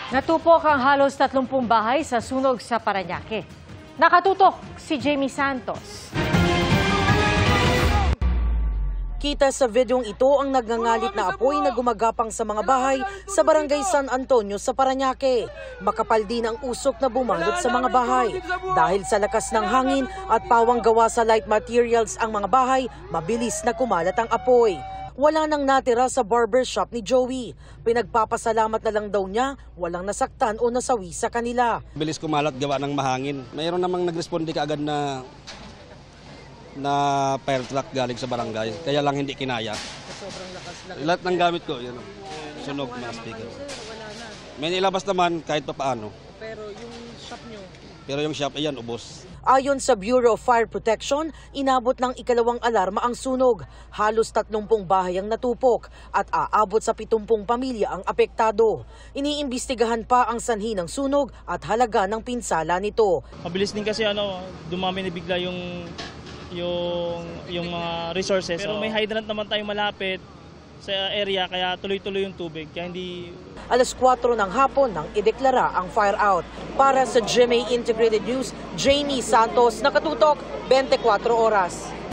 Natupok ang halos 30 bahay sa sunog sa Parañaque. Nakatutok si Jamie Santos. Kita sa videong ito ang nagngangalit na apoy na gumagapang sa mga bahay sa barangay San Antonio sa Parañaque. Makapal din ang usok na bumalot sa mga bahay. Dahil sa lakas ng hangin at pawang gawa sa light materials ang mga bahay, mabilis na kumalat ang apoy. Wala nang natira sa barbershop ni Joey. Pinagpapasalamat na lang daw niya, walang nasaktan o nasawi sa kanila. Bilis kumalat gawa ng mahangin. Mayroon namang nagresponde kaagad na fire truck galing sa barangay. Kaya lang hindi kinaya. Sobrang lakas lang. Lahat ng gamit ko, yun, sunog mga speaker. May nilabas naman kahit pa paano. Pero yung shop nyo? Pero yung shop, ayan, ubos. Ayon sa Bureau of Fire Protection, inabot ng ikalawang alarma ang sunog. Halos 30 bahay ang natupok at aabot sa 70 pamilya ang apektado. Iniimbestigahan pa ang sanhi ng sunog at halaga ng pinsala nito. Mabilis din kasi dumami na bigla yung mga resources. Pero may hydrant naman tayong malapit sa area kaya tuloy-tuloy yung tubig. Kaya hindi... Alas 4 ng hapon nang ideklara ang fire out. Para sa GMA Integrated News, Jamie Santos, nakatutok 24 oras.